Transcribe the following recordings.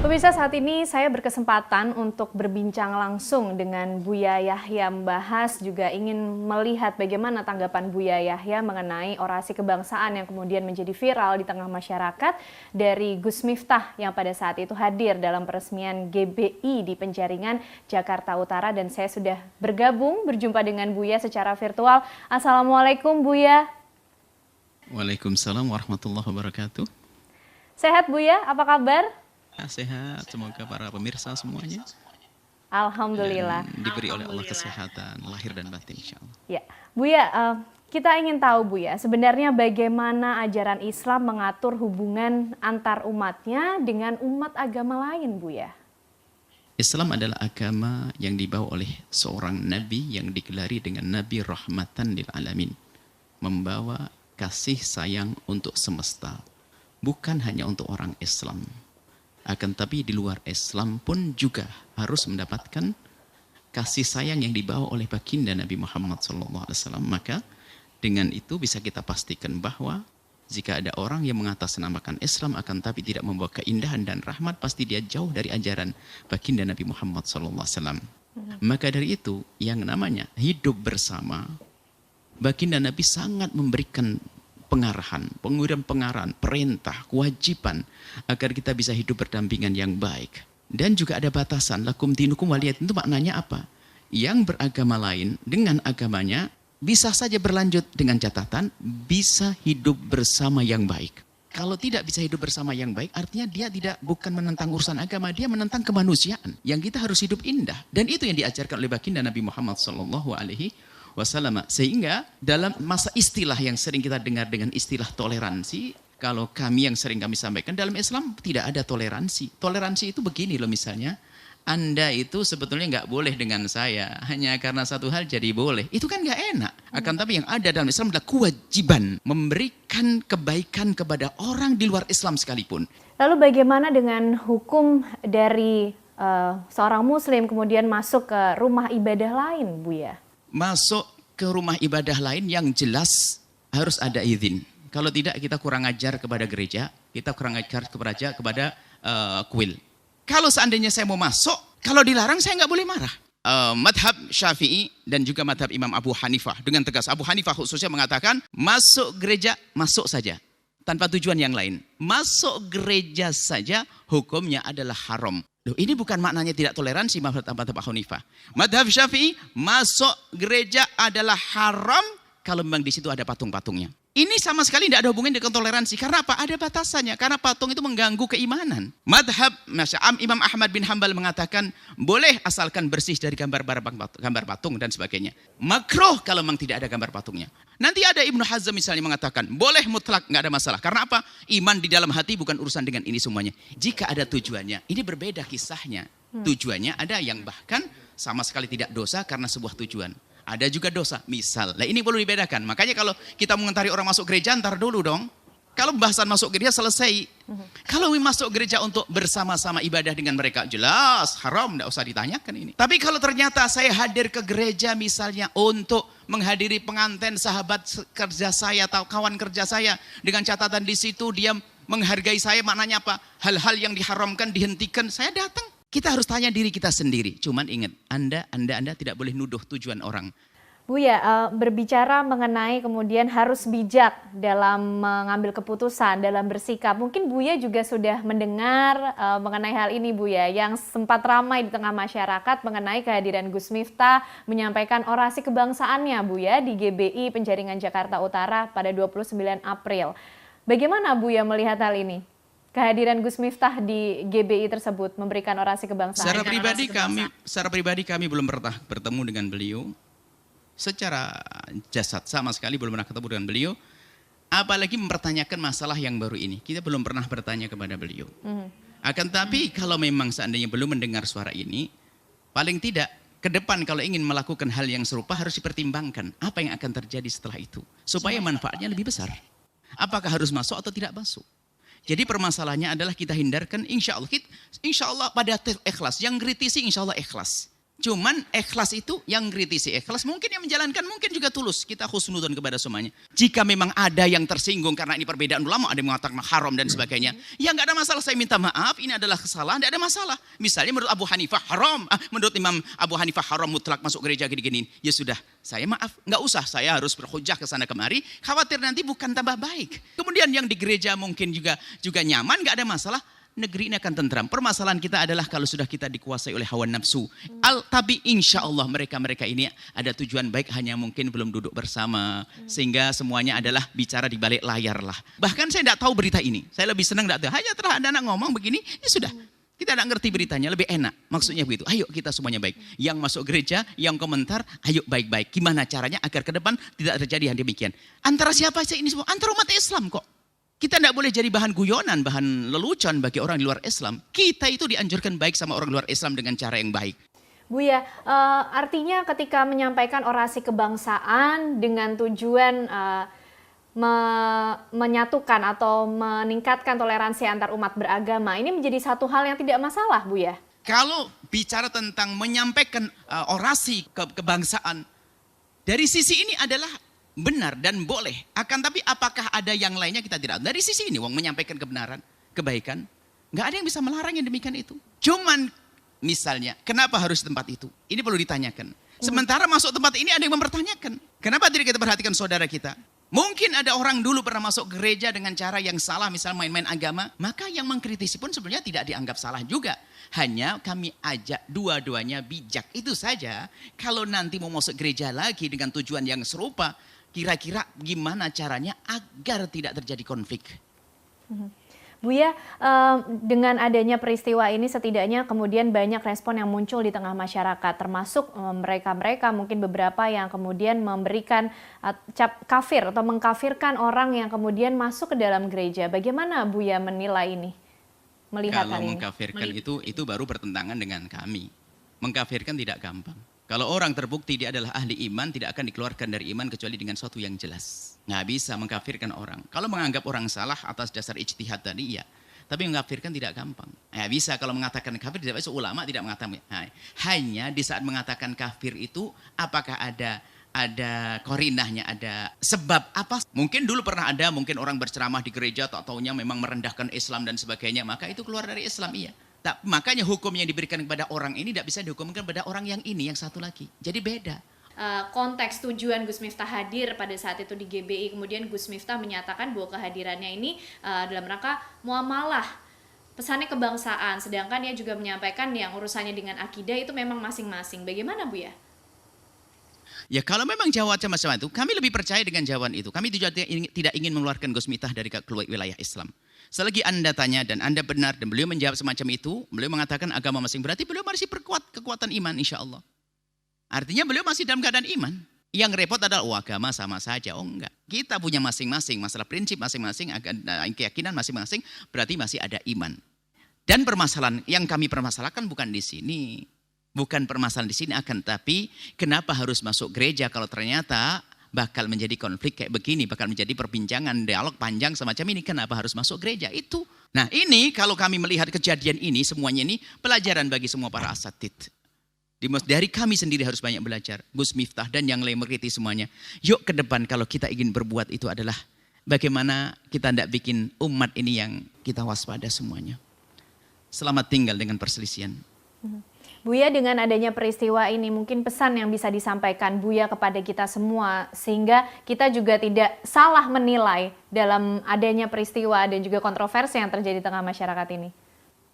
Pemirsa, saat ini saya berkesempatan untuk berbincang langsung dengan Buya Yahya, membahas juga ingin melihat bagaimana tanggapan Buya Yahya mengenai orasi kebangsaan yang kemudian menjadi viral di tengah masyarakat dari Gus Miftah yang pada saat itu hadir dalam peresmian GBI di Penjaringan, Jakarta Utara, dan saya sudah berjumpa dengan Buya secara virtual. Assalamualaikum Buya. Waalaikumsalam warahmatullahi wabarakatuh. Sehat Buya, apa kabar? Sehat, semoga para pemirsa semuanya Alhamdulillah. dan diberi oleh Allah kesehatan lahir dan batin insyaallah. Ya, Buya, kita ingin tahu Buya, sebenarnya bagaimana ajaran Islam mengatur hubungan antar umatnya dengan umat agama lain, Buya? Islam adalah agama yang dibawa oleh seorang nabi yang digelari dengan Nabi Rahmatan lil Alamin, membawa kasih sayang untuk semesta, bukan hanya untuk orang Islam. Akan tapi di luar Islam pun juga harus mendapatkan kasih sayang yang dibawa oleh baginda Nabi Muhammad SAW. Maka dengan itu bisa kita pastikan bahwa jika ada orang yang mengatasnamakan Islam akan tapi tidak membawa keindahan dan rahmat, pasti dia jauh dari ajaran baginda Nabi Muhammad SAW. Maka dari itu yang namanya hidup bersama, baginda Nabi sangat memberikan pengarahan, perintah, kewajiban agar kita bisa hidup berdampingan yang baik. Dan juga ada batasan, lakum dinukum waliyadin, itu maknanya apa? Yang beragama lain dengan agamanya bisa saja berlanjut dengan catatan bisa hidup bersama yang baik. Kalau tidak bisa hidup bersama yang baik, artinya dia bukan menentang urusan agama, dia menentang kemanusiaan. Yang kita harus hidup indah. Dan itu yang diajarkan oleh baginda Nabi Muhammad SAW. Sehingga dalam masa istilah yang sering kita dengar dengan istilah toleransi, kalau kami yang sering kami sampaikan, dalam Islam tidak ada toleransi. Toleransi itu begini loh, misalnya Anda itu sebetulnya nggak boleh dengan saya hanya karena satu hal jadi boleh, itu kan nggak enak. Akan tapi yang ada dalam Islam adalah kewajiban memberikan kebaikan kepada orang di luar Islam sekalipun. Lalu bagaimana dengan hukum dari seorang muslim kemudian masuk ke rumah ibadah lain, Buya? Masuk ke rumah ibadah lain yang jelas harus ada izin. Kalau tidak kita kurang ajar kepada gereja, kita kurang ajar kepada kuil. Kalau seandainya saya mau masuk, kalau dilarang saya nggak boleh marah. Madhab Syafi'i dan juga madhab Imam Abu Hanifah dengan tegas. Abu Hanifah khususnya mengatakan masuk gereja, masuk saja tanpa tujuan yang lain. Masuk gereja saja hukumnya adalah haram. Loh, ini bukan maknanya tidak toleransi madhab Abu Hanifah. Madhab Syafi'i, masuk gereja adalah haram kalau memang di situ ada patung-patungnya. Ini sama sekali tidak ada hubungannya dengan toleransi. Karena apa? Ada batasannya. Karena patung itu mengganggu keimanan. Madhab Imam Ahmad bin Hanbal mengatakan boleh asalkan bersih dari gambar patung dan sebagainya. Makruh kalau memang tidak ada gambar patungnya. Nanti ada Ibnu Hazm misalnya mengatakan boleh mutlak, nggak ada masalah. Karena apa? Iman di dalam hati bukan urusan dengan ini semuanya. Jika ada tujuannya, ini berbeda kisahnya. Tujuannya ada yang bahkan sama sekali tidak dosa karena sebuah tujuan. Ada juga dosa, misal. Nah ini perlu dibedakan. Makanya kalau kita mengomentari orang masuk gereja, ntar dulu dong. Kalau pembahasan masuk gereja selesai. Kalau masuk gereja untuk bersama-sama ibadah dengan mereka, jelas haram, tidak usah ditanyakan ini. Tapi kalau ternyata saya hadir ke gereja misalnya untuk menghadiri pengantin sahabat kerja saya atau kawan kerja saya, dengan catatan di situ dia menghargai saya, maknanya apa? Hal-hal yang diharamkan dihentikan, saya datang. Kita harus tanya diri kita sendiri. Cuman ingat, Anda tidak boleh nuduh tujuan orang. Buya, berbicara mengenai kemudian harus bijak dalam mengambil keputusan, dalam bersikap. Mungkin Buya juga sudah mendengar mengenai hal ini, Buya, yang sempat ramai di tengah masyarakat mengenai kehadiran Gus Miftah menyampaikan orasi kebangsaannya, Buya, di GBI Penjaringan Jakarta Utara pada 29 April. Bagaimana Buya melihat hal ini? Kehadiran Gus Miftah di GBI tersebut memberikan orasi kebangsaan. Secara pribadi kami belum pernah bertemu dengan beliau. Secara jasad sama sekali belum pernah ketemu dengan beliau. Apalagi mempertanyakan masalah yang baru ini. Kita belum pernah bertanya kepada beliau. Akan tapi kalau memang seandainya belum mendengar suara ini, paling tidak ke depan kalau ingin melakukan hal yang serupa harus dipertimbangkan apa yang akan terjadi setelah itu. Supaya manfaatnya lebih besar. Apakah harus masuk atau tidak masuk? Jadi permasalahannya adalah kita hindarkan insya Allah pada ikhlas. Yang kritisi insya Allah ikhlas. Cuman ikhlas itu yang kritisi ikhlas, mungkin yang menjalankan mungkin juga tulus. Kita husnudzon kepada semuanya. Jika memang ada yang tersinggung karena ini perbedaan ulama, ada yang mengatakan haram dan sebagainya, ya nggak ada masalah, saya minta maaf, ini adalah kesalahan, nggak ada masalah. Misalnya menurut Abu Hanifah haram, menurut Imam Abu Hanifah haram mutlak masuk gereja gini-gini. Ya sudah, saya maaf, nggak usah saya harus berhujah ke sana kemari, khawatir nanti bukan tambah baik. Kemudian yang di gereja mungkin juga nyaman, nggak ada masalah. Negeri ini akan tentram. Permasalahan kita adalah kalau sudah kita dikuasai oleh hawa nafsu. Tapi insya Allah mereka-mereka ini ada tujuan baik, hanya mungkin belum duduk bersama. Sehingga semuanya adalah bicara di balik layar lah. Bahkan saya tidak tahu berita ini. Saya lebih senang tidak tahu. Hanya terhadap anak ngomong begini, ya sudah. Kita tidak ngerti beritanya, lebih enak. Maksudnya begitu. Ayo kita semuanya baik. Yang masuk gereja, yang komentar, ayo baik-baik. Gimana caranya agar ke depan tidak terjadi yang demikian. Antara siapa saja ini semua? Antara umat Islam kok. Kita tidak boleh jadi bahan guyonan, bahan lelucon bagi orang di luar Islam. Kita itu dianjurkan baik sama orang luar Islam dengan cara yang baik. Buya, artinya ketika menyampaikan orasi kebangsaan dengan tujuan menyatukan atau meningkatkan toleransi antar umat beragama, ini menjadi satu hal yang tidak masalah, Buya? Kalau bicara tentang menyampaikan orasi kebangsaan, dari sisi ini adalah benar dan boleh. Akan tapi apakah ada yang lainnya kita tidak. Dari sisi ini, wong menyampaikan kebenaran, kebaikan, nggak ada yang bisa melarang yang demikian itu. Cuman misalnya, kenapa harus tempat itu? Ini perlu ditanyakan. Sementara masuk tempat ini ada yang mempertanyakan. Kenapa tidak kita perhatikan saudara kita? Mungkin ada orang dulu pernah masuk gereja dengan cara yang salah, misalnya main-main agama. Maka yang mengkritisi pun sebenarnya tidak dianggap salah juga. Hanya kami ajak dua-duanya bijak. Itu saja. Kalau nanti mau masuk gereja lagi dengan tujuan yang serupa, kira-kira gimana caranya agar tidak terjadi konflik? Buya, dengan adanya peristiwa ini setidaknya kemudian banyak respon yang muncul di tengah masyarakat, termasuk mereka-mereka mungkin beberapa yang kemudian memberikan cap kafir atau mengkafirkan orang yang kemudian masuk ke dalam gereja. Bagaimana Buya menilai ini? Melihat Kalau hal ini? mengkafirkan itu baru bertentangan dengan kami. Mengkafirkan tidak gampang. Kalau orang terbukti dia adalah ahli iman, tidak akan dikeluarkan dari iman kecuali dengan sesuatu yang jelas. Nggak bisa mengkafirkan orang. Kalau menganggap orang salah atas dasar ijtihad tadi, iya. Tapi mengkafirkan tidak gampang. Bisa kalau mengatakan kafir, tidak bisa ulama tidak mengatakan. Hanya di saat mengatakan kafir itu, apakah ada korinahnya, ada sebab apa? Mungkin dulu pernah ada, mungkin orang berceramah di gereja, tak taunya memang merendahkan Islam dan sebagainya. Maka itu keluar dari Islam, iya. Makanya hukum yang diberikan kepada orang ini tidak bisa dihukumkan kepada orang yang ini, yang satu lagi. Jadi beda. Konteks tujuan Gus Miftah hadir pada saat itu di GBI, kemudian Gus Miftah menyatakan bahwa kehadirannya ini dalam rangka muamalah, pesannya kebangsaan, sedangkan dia juga menyampaikan yang urusannya dengan akidah itu memang masing-masing. Bagaimana Bu ya? Ya kalau memang jawaban macam itu, kami lebih percaya dengan jawaban itu. Kami tidak ingin mengeluarkan Gus Miftah dari wilayah Islam. Selagi Anda tanya dan Anda benar dan beliau menjawab semacam itu, beliau mengatakan agama masing, berarti beliau masih perkuat kekuatan iman insya Allah. Artinya beliau masih dalam keadaan iman. Yang repot adalah agama sama saja. Oh enggak. Kita punya masing-masing, masalah prinsip masing-masing, keyakinan masing-masing, berarti masih ada iman. Dan permasalahan yang kami permasalahkan bukan di sini. Bukan permasalahan di sini, akan tapi kenapa harus masuk gereja kalau ternyata bakal menjadi konflik kayak begini, bakal menjadi perbincangan, dialog panjang semacam ini, kenapa harus masuk gereja itu. Nah ini kalau kami melihat kejadian ini, semuanya ini pelajaran bagi semua para asatid. Dari kami sendiri harus banyak belajar, Gus Miftah dan yang lain mengkritik semuanya. Yuk ke depan kalau kita ingin berbuat itu adalah bagaimana kita tidak bikin umat ini yang kita waspada semuanya. Selamat tinggal dengan perselisihan. Buya, dengan adanya peristiwa ini mungkin pesan yang bisa disampaikan Buya kepada kita semua sehingga kita juga tidak salah menilai dalam adanya peristiwa dan juga kontroversi yang terjadi di tengah masyarakat ini.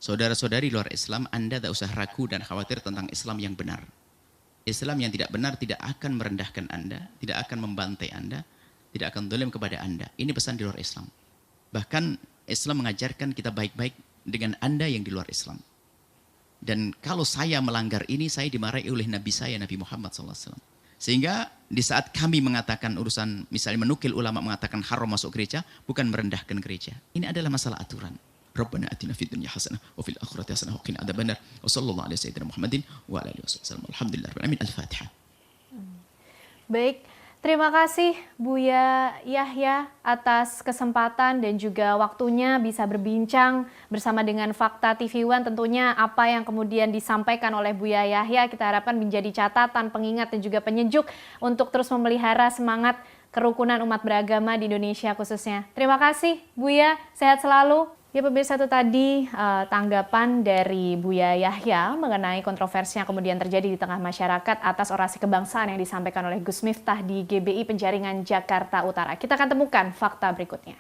Saudara-saudari luar Islam, Anda tak usah ragu dan khawatir tentang Islam yang benar. Islam yang tidak benar tidak akan merendahkan Anda, tidak akan membantai Anda, tidak akan zalim kepada Anda. Ini pesan di luar Islam. Bahkan Islam mengajarkan kita baik-baik dengan Anda yang di luar Islam. Dan kalau saya melanggar ini, saya dimarahi oleh Nabi saya, Nabi Muhammad SAW. Sehingga di saat kami mengatakan urusan, misalnya menukil ulama mengatakan haram masuk gereja, bukan merendahkan gereja. Ini adalah masalah aturan. Rabbana atina fid dunya hasanah wa fil akhirati hasanah wa qina adzabannar. Wa sallallahu alaihi sayyidina Muhammadin wa ala alihi wasallam. Alhamdulillah rabbil alamin. Al-Fatihah. Baik. Terima kasih Buya Yahya atas kesempatan dan juga waktunya bisa berbincang bersama dengan Fakta TV One. Tentunya apa yang kemudian disampaikan oleh Buya Yahya kita harapkan menjadi catatan, pengingat dan juga penyejuk untuk terus memelihara semangat kerukunan umat beragama di Indonesia khususnya. Terima kasih Buya, sehat selalu. Ya pemirsa, itu tadi tanggapan dari Buya Yahya mengenai kontroversi yang kemudian terjadi di tengah masyarakat atas orasi kebangsaan yang disampaikan oleh Gus Miftah di GBI Penjaringan Jakarta Utara. Kita akan temukan fakta berikutnya.